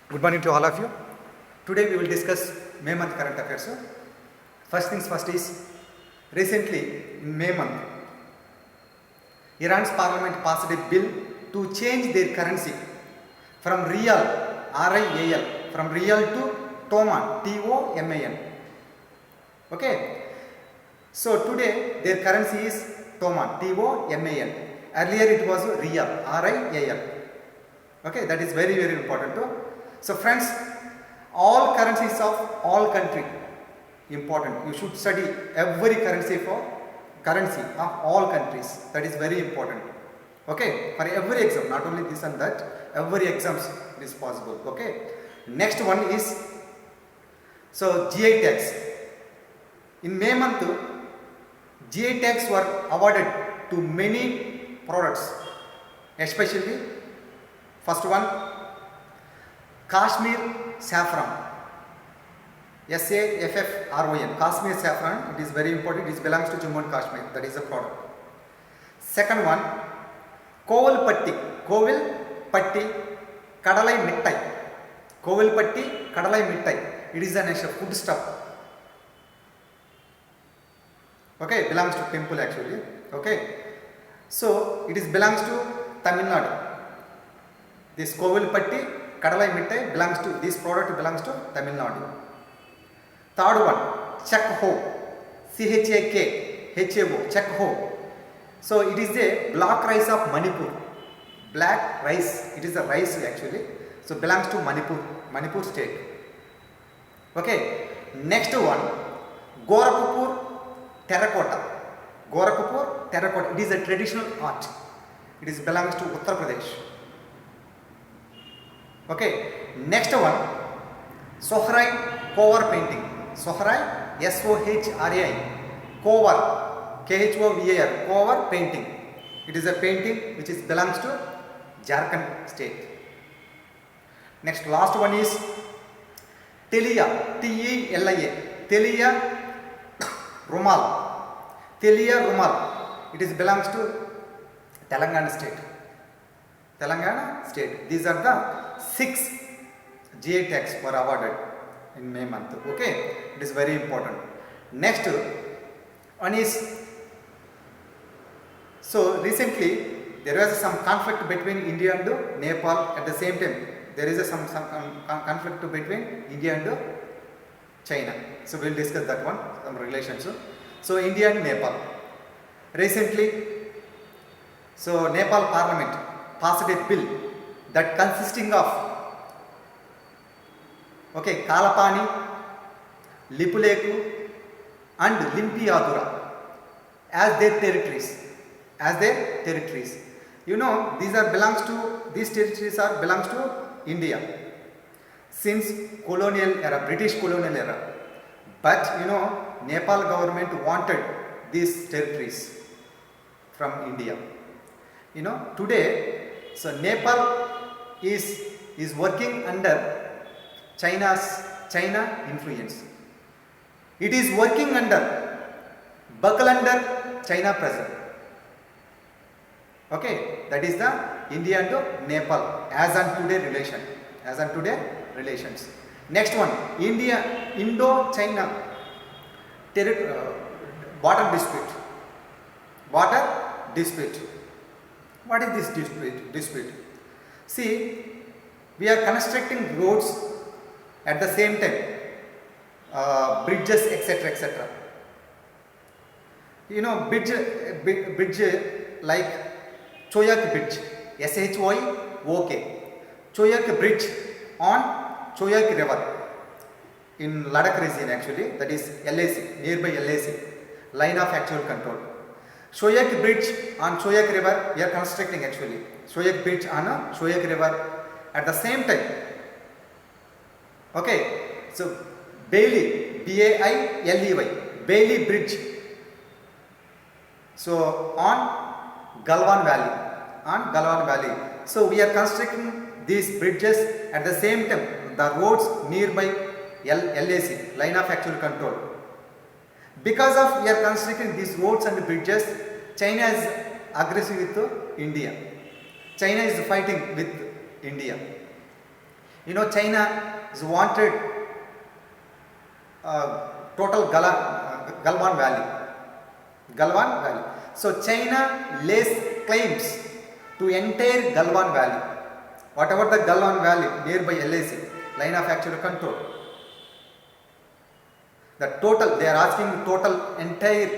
Good morning to all of you. Today we will discuss May month current affairs. First things first is recently in May month, Iran's parliament passed a bill to change their currency from Rial, RIAL, from Rial to Toman, TOMAN. Okay. So today their currency is Toman, TOMAN. Earlier it was Rial, RIAL. Okay, that is very important too. So friends, all currencies of all country important. You should study every currency of all countries. That is very important. Okay, for every exam, not only this and that, every exams it is possible. Okay. Next one is GI tax. In May month, GI tax were awarded to many products, especially first one, Kashmir saffron, SAFFRON, Kashmir saffron. It is very important. It belongs to Jammu and Kashmir. That is a product. Second one, Kovalpatti Kadalai Mittai. Kovalpatti Kadalai Mittai. It is a national food stuff. Okay, belongs to temple actually. Okay, so it is belongs to Tamil Nadu. This Kovalpatti Kadalai Mittai belongs to, this product belongs to Tamil Nadu. Third one, Chakho, CHAKHAO, Chakho. So it is a black rice of Manipur. Black rice, it is a rice actually. So belongs to Manipur state. Okay, next one, Gorakhpur terracotta. Gorakhpur terracotta, it is a traditional art. It is belongs to Uttar Pradesh. Okay, next one, Sohrai Kovar painting. Sohrai, SOHRAI, Kovar, KHOVAR, Kovar painting. It is a painting which is belongs to Jharkhand state. Next, last one is Telia, TELIA, Telia Rumal. Telia Rumal. It is belongs to Telangana state. Telangana state. These are the 6 GI tax were awarded in May month. Okay, it is very important. Next one is, so recently there was some conflict between India and Nepal. At the same time there is some conflict between India and China. So we will discuss that one, some relations. So India and Nepal. Recently, so Nepal parliament passed a bill that consisting of Kalapani, Lipuleku and Limpiadura as their territories. You know, these territories are belongs to India since colonial era, British colonial era. But you know, Nepal government wanted these territories from India. You know, today, so Nepal is working under China influence. It is working buckle under China pressure. Okay, that is the India and Nepal as on today relations. Next one, Indo-China border dispute. What is this dispute? See, we are constructing roads at the same time, bridges, etc. You know, bridge like Choyak Bridge, SHYOK, Choyak Bridge on Choyak River in Ladakh region actually, that is LAC, nearby LAC, line of actual control. Choyak Bridge on Choyak River we are constructing actually. Choyak Bridge on Choyak River at the same time. Okay, so Bailey, BAILEY, Bailey Bridge. So on Galwan Valley. So we are constructing these bridges at the same time. The roads nearby LAC, line of actual control. Because of we are constructing these roads and bridges, China is aggressive with India. China is fighting with India. You know, China is wanted total Galwan Valley. Galwan Valley. So China lays claims to entire Galwan Valley. Whatever the Galwan Valley nearby LAC, line of actual control. The total, they are asking total entire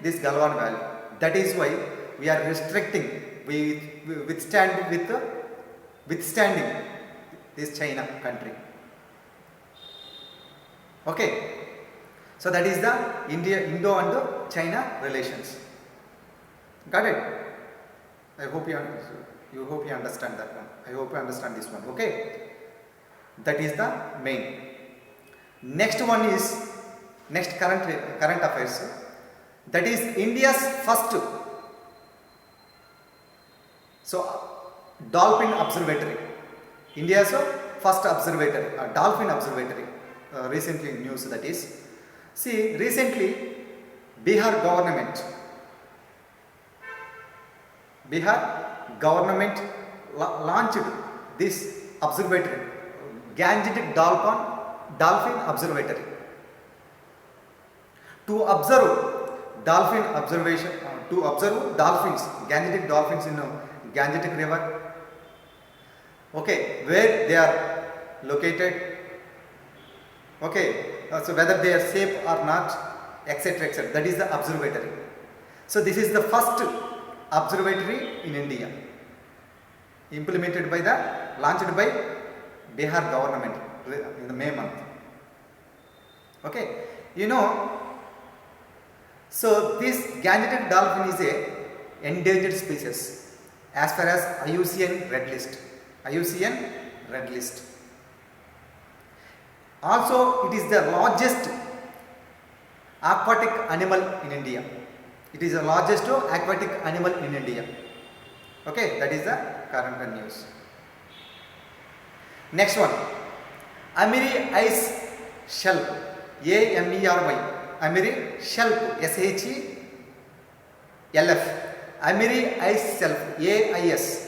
this Galwan Valley. That is why we are restricting, we withstanding this China country. Okay. So that is the Indo and China relations. Got it? I hope you understand that one. I hope you understand this one. Okay. That is the main. Next one is next current affairs. That is India's first dolphin observatory. India's first observatory, dolphin observatory. Recently news that is. See, recently Bihar government launched this observatory, Gangetic Dolphin Observatory, to observe dolphins, Gangetic dolphins in Gangetic River. Okay, where they are located. Okay, so whether they are safe or not, etc., etc. That is the observatory. So this is the first observatory in India, launched by Bihar government in the May month. Okay, you know, so this Gangetic dolphin is a endangered species as far as IUCN Red List. Also, it is the largest aquatic animal in India. It is the largest aquatic animal in India. Okay, that is the current news. Next one, Ameri Ice Shelf, AMERY, Ameri Shelf, SHELF, Ameri Ice Shelf, AIS.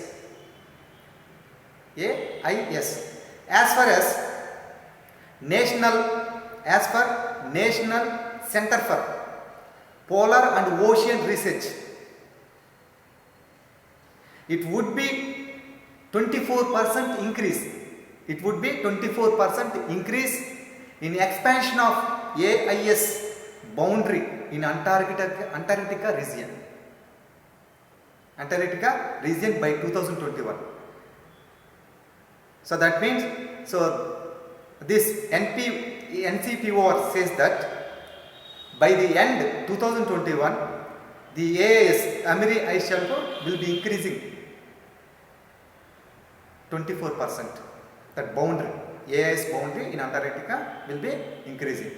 As per National Center for Polar and Ocean Research, it would be 24% increase. It would be 24% increase in expansion of AIS boundary in Antarctica region by 2021. So that means, this NCPOR says that by the end 2021, the AIS Ameri Ice Shelf will be increasing 24%. That boundary, AIS boundary in Antarctica will be increasing.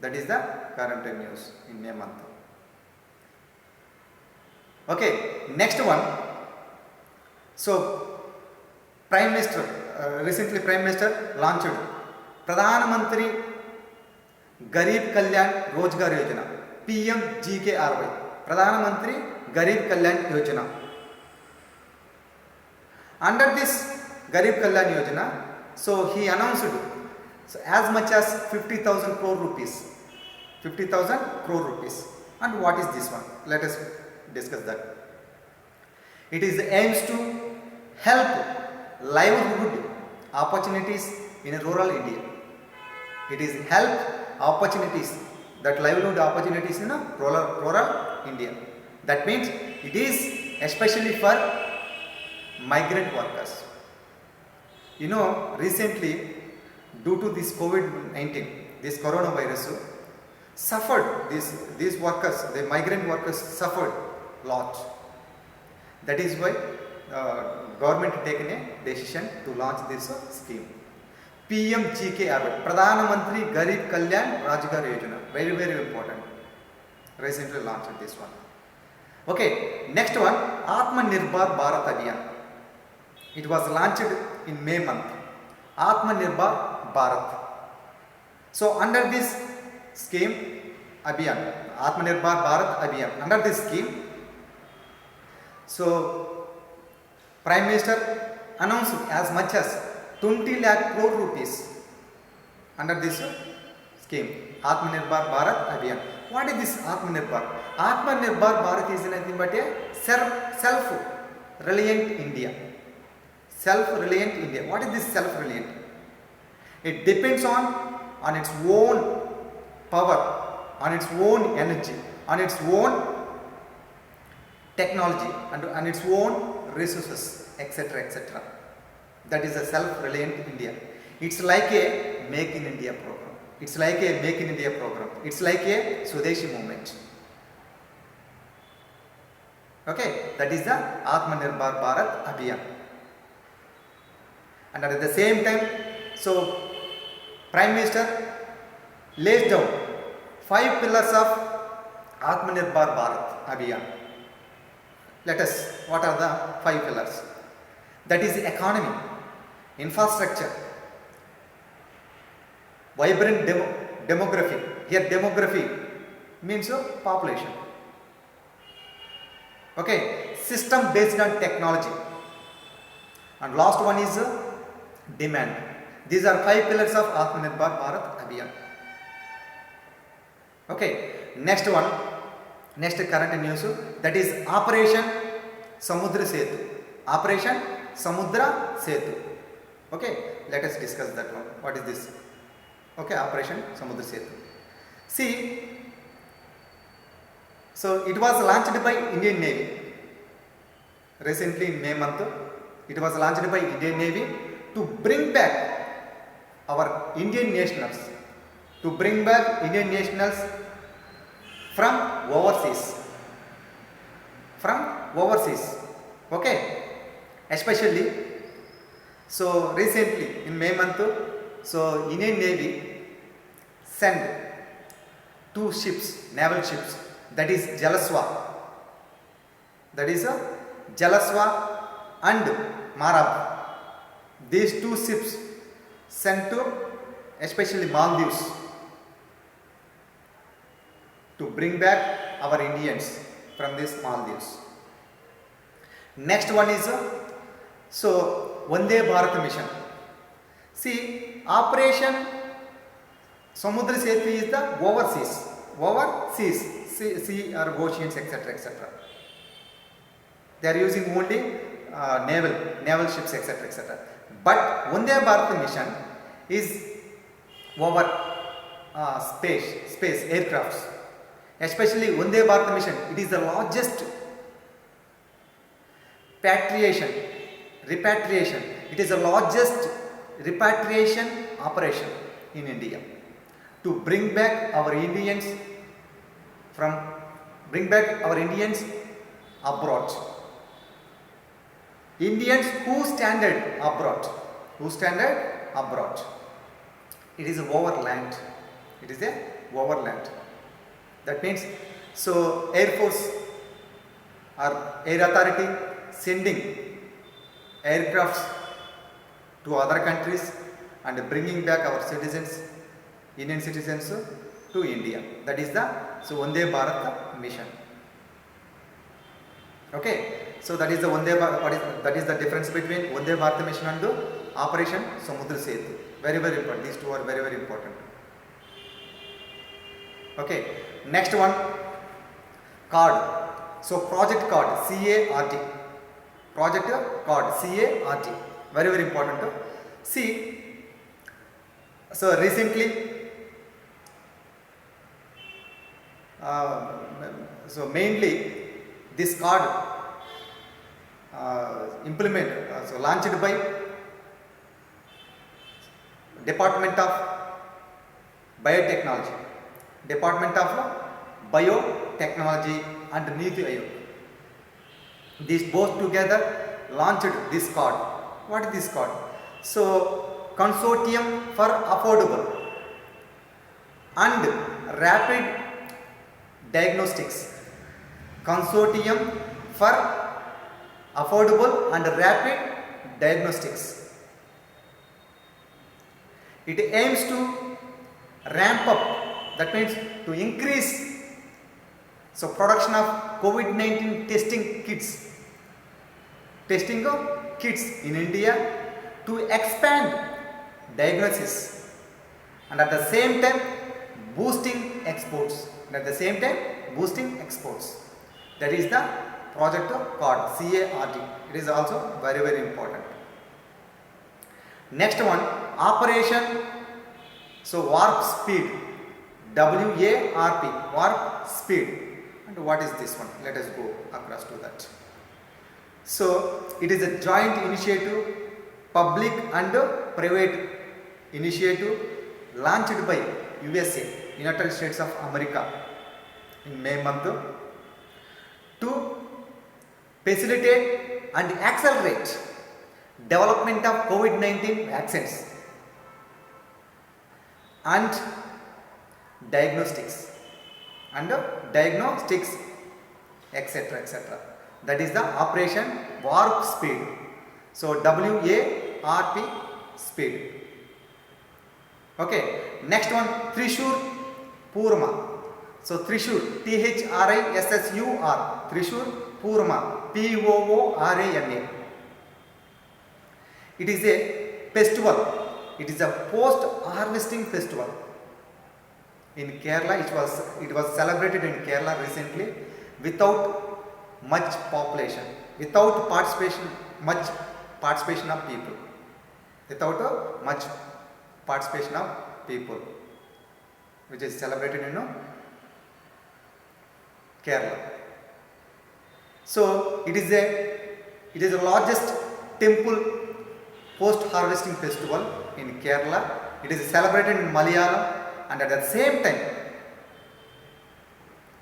That is the current news in May month. Okay, next one. So, recently Prime Minister launched Pradhan Mantri Garib Kalyan Rozgar Yojana, PMGKRY, Pradhan Mantri Garib Kalyan Yojana. Under this Garib Kalyan Yojana, so he announced as much as 50,000 crore rupees. 50,000 crore rupees. And what is this one? Let us discuss that. It is aims to help livelihood opportunities in rural India. It is help opportunities, that livelihood opportunities in rural India. That means it is especially for migrant workers. You know, recently due to this COVID-19, this coronavirus, suffered these workers, the migrant workers suffered lot. That is why government taken a decision to launch this scheme. PMGKRY, Pradhan Mantri Garib Kalyan Rozgar Yojana. Very, very important. Recently launched this one. Okay, next one, Atmanirbhar Bharat Abhiyan. It was launched in May month. Atmanirbhar Bharat. So under this scheme, Abhiyan, Atmanirbhar Bharat Abhiyan, under this scheme, so Prime Minister announced as much as 20 lakh crore rupees under this scheme, Atmanirbhar Bharat Abhiyan. What is this Atmanirbhar? Atmanirbhar Bharat is nothing but a self-reliant India. Self-reliant India. What is this self-reliant? It depends on its own power, on its own energy, on its own technology, and on its own resources, etc., etc. That is a self-reliant India. It's like a Make in India program. It's like a Make in India program. It's like a Swadeshi movement. Okay, that is the Atmanirbhar Bharat Abhiyan. And at the same time, so Prime Minister lays down 5 pillars of Atmanirbhar Bharat Abhiyan. Let us, what are the 5 pillars? That is economy, infrastructure, vibrant demography. Here demography means population. Okay, system based on technology. And last one is demand. These are 5 pillars of Atmanirbhar Bharat Abhiyan. Okay, next one, next current news, that is Operation Samudra Setu. Operation Samudra Setu. Okay, let us discuss that one. What is this? Okay, Operation Samudra Setu. See, so it was launched by Indian Navy. Recently in May month, it was launched by Indian Navy to bring back our Indian nationals, to bring back Indian nationals from overseas. From overseas. Okay, especially, so recently in May month, so Indian Navy sent 2 ships, naval ships, that is Jalaswa. That is Jalaswa and Marab. These 2 ships sent to especially Maldives to bring back our Indians from these Maldives. Next one is so Vande Bharat mission. See, Operation Samudra Setu is the overseas, sea or oceans, etc., etc. They are using only naval ships, etc., etc. But Vande Bharat mission is over space aircrafts. Especially Vande Bharat mission, it is the largest repatriation. It is the largest repatriation operation in India to bring back our Indians abroad. Indians who stranded abroad. It is overland. It is a overland. That means, so Air Force or Air Authority sending aircrafts to other countries and bringing back our citizens, Indian citizens, to India. That is the Vande Bharat mission. Okay, so that is the that is the difference between Vande Bharat mission and Operation Samudra Setu. Very, very important. These 2 are very, very important. Okay, next one, CARD. So project CARD, CARD. Project CARD, CARD. Very, very important. See, so recently, so mainly this card launched by Department of Biotechnology and Niti Aayog. These both together launched this card. What is this card? So Consortium for Affordable and Rapid Diagnostics. Consortium for Affordable and Rapid Diagnostics. It aims to ramp up, that means to increase production of COVID-19 testing kits in India to expand diagnosis and at the same time boosting exports. And at the same time boosting exports. That is the project called CARD. It is also very, very important. Next one, Operation Warp Speed. WARP, Warp Speed. And what is this one? Let us go across to that. So it is a joint initiative, public and private initiative launched by USA, United States of America, in May month to facilitate and accelerate development of COVID-19 vaccines and diagnostics etc. etc. That is the Operation Warp Speed. So WARP speed. Okay. Next one, Trishur Purma. So Trishur, THRISSUR, Trishur Purma, POORAMA. It is a festival. It is a post-harvesting festival. In Kerala, it was celebrated in Kerala recently without much population, without much participation of people, much participation of people, which is celebrated in Kerala. So it is the largest temple post-harvesting festival in Kerala. It is celebrated in Malayalam. And at the same time,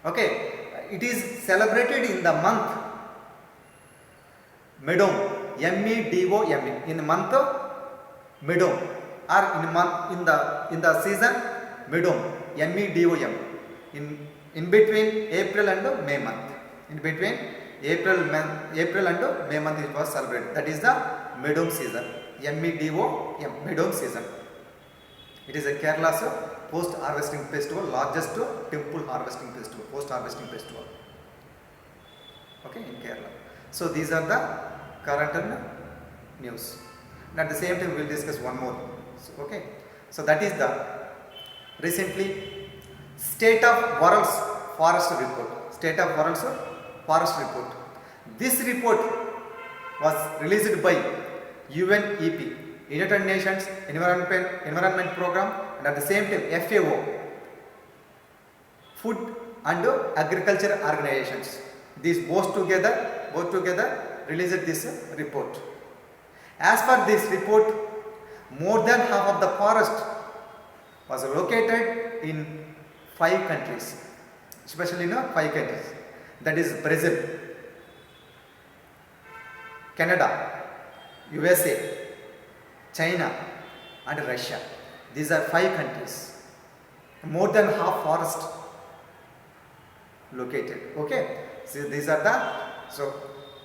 it is celebrated in the month Medom, MEDOME, in the month Medom, or in the season Medom, MEDOM, in between April and May month. In between April and May month it was celebrated. That is the Medom season, MEDOM, Medom season. It is a Kerala's post-harvesting festival, largest temple harvesting festival, post-harvesting festival. In Kerala. So these are the current news. And at the same time, we will discuss one more. So that is the recently State of World's Forest Report. State of World's Forest Report. This report was released by UNEP, United Nations Environment Program, and at the same time FAO, Food and Agriculture Organizations. These both together released this report. As per this report, more than half of the forest was located in 5 countries, especially in 5 countries. That is Brazil, Canada, USA, China and Russia. These are 5 countries. More than half forest located. So these are the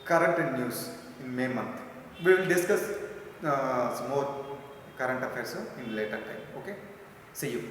current news in May month. We will discuss some more current affairs in later time. See you.